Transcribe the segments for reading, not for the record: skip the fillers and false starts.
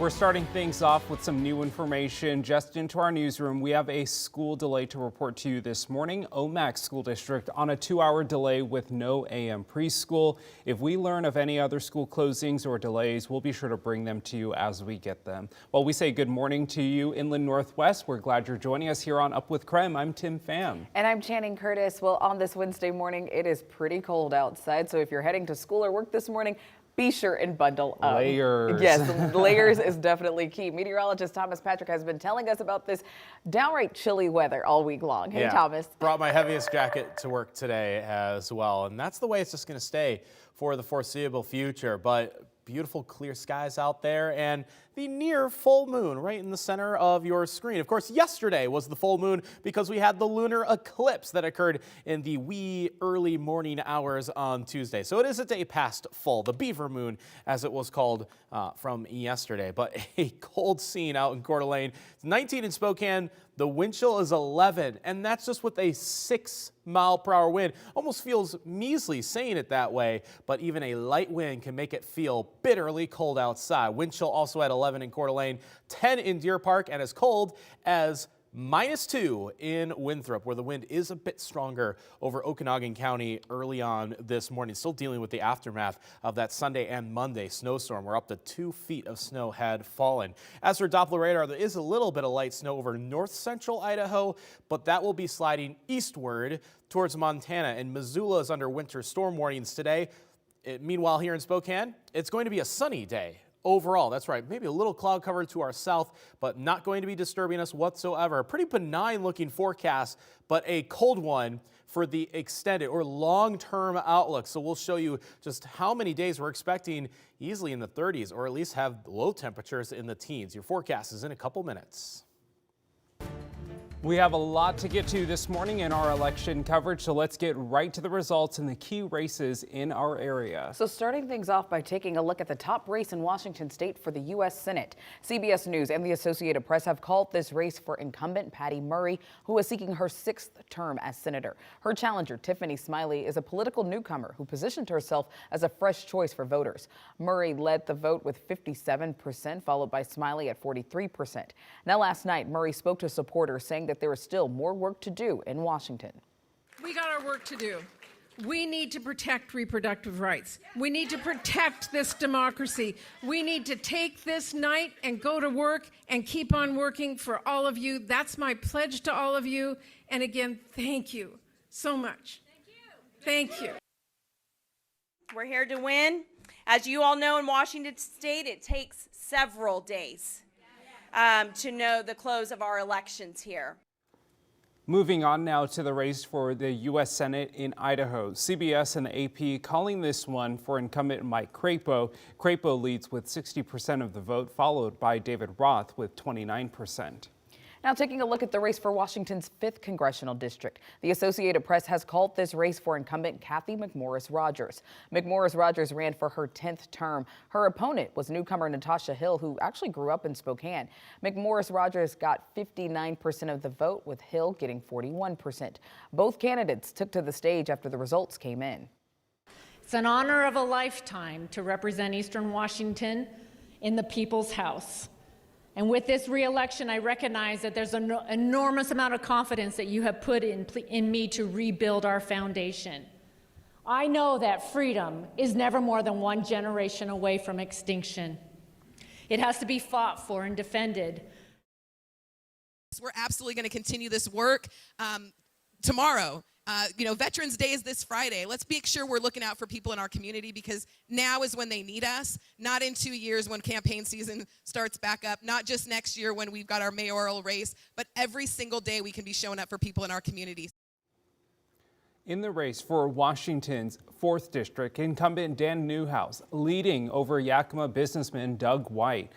We're starting things off with some new information just into our newsroom. We have a school delay to report to you this morning. Omak School District on a 2-hour delay with no AM preschool. If we learn of any other school closings or delays, we'll be sure to bring them to you as we get them. Well, we say good morning to you, Inland Northwest. We're glad you're joining us here on Up with KREM. I'm Tim Pham. And I'm Channing Curtis. Well, on this Wednesday morning, it is pretty cold outside. So if you're heading to school or work this morning, be sure and bundle up. Layers. Yes, layers is definitely key. Meteorologist Thomas Patrick has been telling us about this downright chilly weather all week long. Hey, Thomas. Brought my heaviest jacket to work today as well. And that's the way it's just going to stay for the foreseeable future. But beautiful clear skies out there and the near full moon right in the center of your screen. Of course, yesterday was the full moon because we had the lunar eclipse that occurred in the wee early morning hours on Tuesday. So it is a day past full, the beaver moon as it was called from yesterday. But a cold scene out in Coeur d'Alene. It's 19 in Spokane. The wind chill is 11, and that's just with a 6-mile-per-hour wind. Almost feels measly saying it that way, but even a light wind can make it feel bitterly cold outside. Wind chill also at 11 in Coeur d'Alene, 10 in Deer Park, and as cold as -2 in Winthrop, where the wind is a bit stronger over Okanagan County early on this morning. Still dealing with the aftermath of that Sunday and Monday snowstorm, where up to 2 feet of snow had fallen. As for Doppler radar, there is a little bit of light snow over north central Idaho, but that will be sliding eastward towards Montana, and Missoula is under winter storm warnings today. Meanwhile, here in Spokane, it's going to be a sunny day. Overall, that's right, maybe a little cloud cover to our south, but not going to be disturbing us whatsoever. A pretty benign looking forecast, but a cold one for the extended or long-term outlook. So we'll show you just how many days we're expecting easily in the 30s, or at least have low temperatures in the teens. Your forecast is in a couple minutes. We have a lot to get to this morning in our election coverage, so let's get right to the results in the key races in our area. So starting things off by taking a look at the top race in Washington State for the U.S. Senate. CBS News and the Associated Press have called this race for incumbent Patty Murray, who is seeking her 6th term as senator. Her challenger, TIFFANY SMILEY, is a political newcomer who positioned herself as a fresh choice for voters. Murray led the vote with 57%, followed by SMILEY at 43%. Now last night, Murray spoke to supporters saying that there is still more work to do in Washington. We got our work to do. We need to protect reproductive rights. We need to protect this democracy. We need to take this night and go to work and keep on working for all of you. That's my pledge to all of you. And again, thank you so much. Thank you. We're here to win. As you all know, in Washington State, it takes several days to know the close of our elections here. Moving on now to the race for the U.S. Senate in Idaho. CBS and the AP calling this one for incumbent Mike Crapo. Crapo leads with 60% of the vote, followed by David Roth with 29%. Now taking a look at the race for Washington's 5th congressional district. The Associated Press has called this race for incumbent Cathy McMorris-Rodgers. McMorris-Rodgers ran for her 10th term. Her opponent was newcomer Natasha Hill, who actually grew up in Spokane. McMorris-Rodgers got 59% of the vote, with Hill getting 41%. Both candidates took to the stage after the results came in. It's an honor of a lifetime to represent Eastern Washington in the People's House. And with this re-election, I recognize that there's an enormous amount of confidence that you have put in me to rebuild our foundation. I know that freedom is never more than one generation away from extinction. It has to be fought for and defended. We're absolutely going to continue this work tomorrow. Veterans Day is this Friday. Let's make sure we're looking out for people in our community, because now is when they need us, not in 2 years when campaign season starts back up, not just next year when we've got our mayoral race, but every single day we can be showing up for people in our communities. In the race for Washington's 4th district, incumbent Dan Newhouse leading over Yakima businessman Doug White.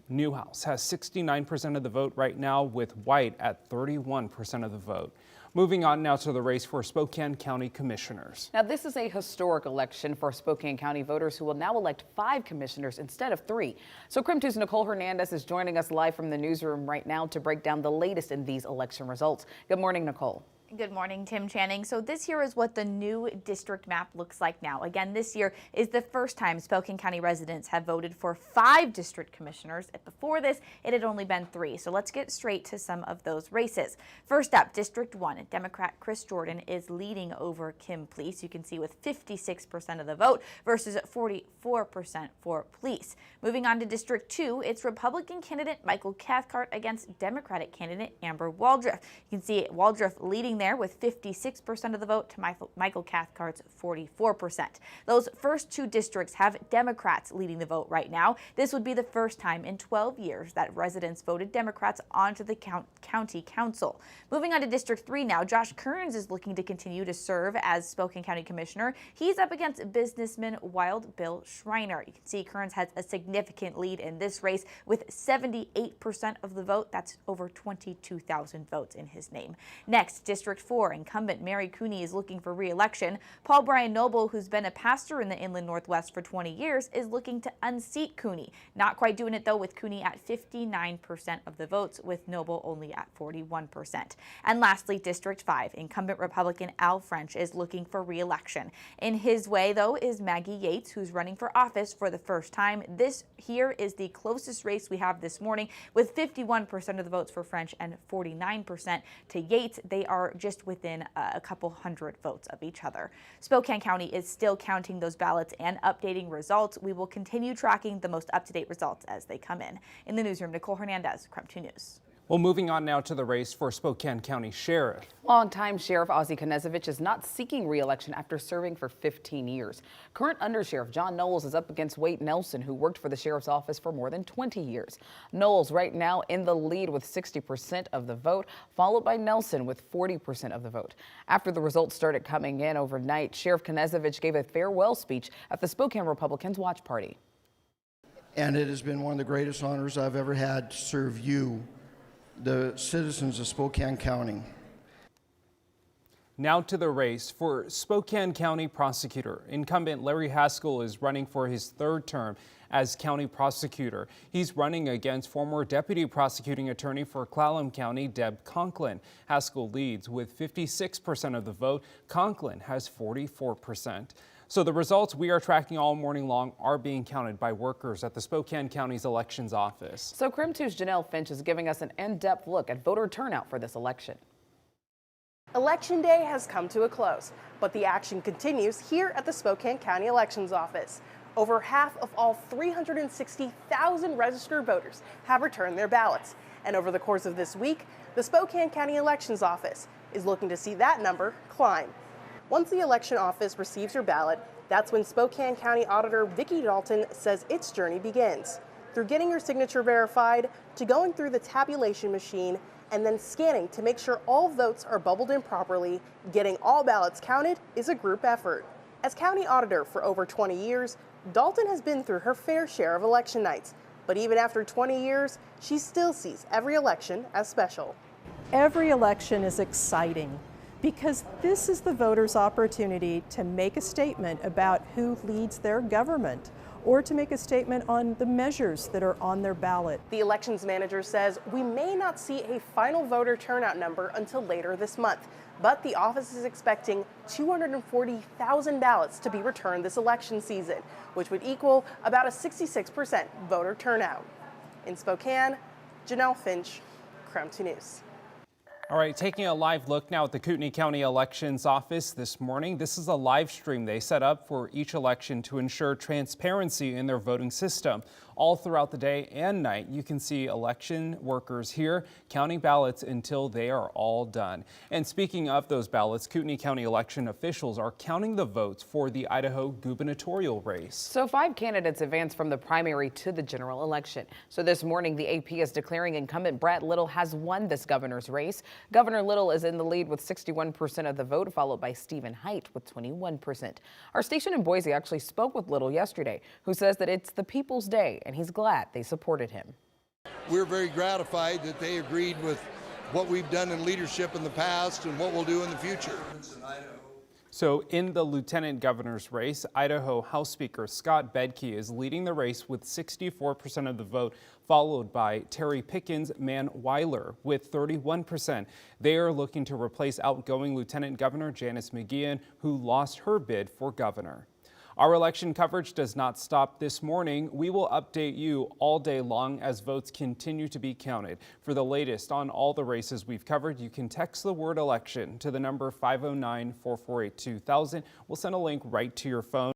Newhouse has 69% of the vote right now, with White at 31% of the vote. Moving on now to the race for Spokane County Commissioners. Now, this is a historic election for Spokane County voters, who will now elect 5 commissioners instead of 3. So KREM 2's Nicole Hernandez is joining us live from the newsroom right now to break down the latest in these election results. Good morning, Nicole. Good morning, Tim Channing. So this here is what the new district map looks like now. Again, this year is the first time Spokane County residents have voted for 5 district commissioners. Before this, it had only been 3. So let's get straight to some of those races. First up, District 1, Democrat Chris Jordan is leading over Kim Please. You can see with 56% of the vote versus 44% for Please. Moving on to District 2, it's Republican candidate Michael Cathcart against Democratic candidate Amber Waldrop. You can see Waldrop leading there with 56% of the vote to Michael Cathcart's 44%. Those first 2 districts have Democrats leading the vote right now. This would be the first time in 12 years that residents voted Democrats onto the county council. Moving on to District 3 now, Josh Kearns is looking to continue to serve as Spokane County Commissioner. He's up against businessman Wild Bill Schreiner. You can see Kearns has a significant lead in this race with 78% of the vote. That's over 22,000 votes in his name. Next, District 4, incumbent Mary Cooney is looking for re-election. Paul Brian Noble, who's been a pastor in the Inland Northwest for 20 years, is looking to unseat Cooney. Not quite doing it, though, with Cooney at 59% of the votes, with Noble only at 41%. And lastly, District 5, incumbent Republican Al French is looking for re-election. In his way, though, is Maggie Yates, who's running for office for the first time. This here is the closest race we have this morning, with 51% of the votes for French and 49% to Yates. They are just within a couple hundred votes of each other. Spokane County is still counting those ballots and updating results. We will continue tracking the most up-to-date results as they come in. In the newsroom, Nicole Hernandez, KREM 2 News. Well, moving on now to the race for Spokane County Sheriff. Longtime Sheriff Ozzie Knezovich is not seeking re-election after serving for 15 years. Current Undersheriff John Knowles is up against Wade Nelson, who worked for the sheriff's office for more than 20 years. Knowles right now in the lead with 60% of the vote, followed by Nelson with 40% of the vote. After the results started coming in overnight, Sheriff Knezovich gave a farewell speech at the Spokane Republicans' watch party. And it has been one of the greatest honors I've ever had to serve you, the citizens of Spokane County. Now to the race for Spokane County Prosecutor. Incumbent Larry Haskell is running for his 3rd term as county prosecutor. He's running against former deputy prosecuting attorney for Clallam County, Deb Conklin. Haskell leads with 56% of the vote. Conklin has 44%. So the results we are tracking all morning long are being counted by workers at the Spokane County's elections office. So KREM 2's Janelle Finch is giving us an in-depth look at voter turnout for this election. Election day has come to a close, but the action continues here at the Spokane County Elections Office. Over half of all 360,000 registered voters have returned their ballots. And over the course of this week, the Spokane County Elections Office is looking to see that number climb. Once the election office receives your ballot, that's when Spokane County Auditor Vicki Dalton says its journey begins. Through getting your signature verified, to going through the tabulation machine, and then scanning to make sure all votes are bubbled in properly, getting all ballots counted is a group effort. As county auditor for over 20 years, Dalton has been through her fair share of election nights. But even after 20 years, she still sees every election as special. Every election is exciting, because this is the voters' opportunity to make a statement about who leads their government, or to make a statement on the measures that are on their ballot. The elections manager says we may not see a final voter turnout number until later this month, but the office is expecting 240,000 ballots to be returned this election season, which would equal about a 66% voter turnout. In Spokane, Janelle Finch, KREM 2 News. All right, taking a live look now at the Kootenai County Elections Office this morning. This is a live stream they set up for each election to ensure transparency in their voting system. All throughout the day and night, you can see election workers here counting ballots until they are all done. And speaking of those ballots, Kootenai County election officials are counting the votes for the Idaho gubernatorial race. So 5 candidates advanced from the primary to the general election. So this morning, the AP is declaring incumbent Brad Little has won this governor's race. Governor Little is in the lead with 61% of the vote, followed by Stephen Height with 21%. Our station in Boise actually spoke with Little yesterday, who says that it's the people's day, and he's glad they supported him. We're very gratified that they agreed with what we've done in leadership in the past and what we'll do in the future. So in the lieutenant governor's race, Idaho House Speaker Scott Bedke is leading the race with 64% of the vote, followed by Terry Pickens' Man Weiler with 31%. They are looking to replace outgoing Lieutenant Governor Janice McGeehan, who lost her bid for governor. Our election coverage does not stop this morning. We will update you all day long as votes continue to be counted. For the latest on all the races we've covered, you can text the word election to the number 509-448-2000. We'll send a link right to your phone.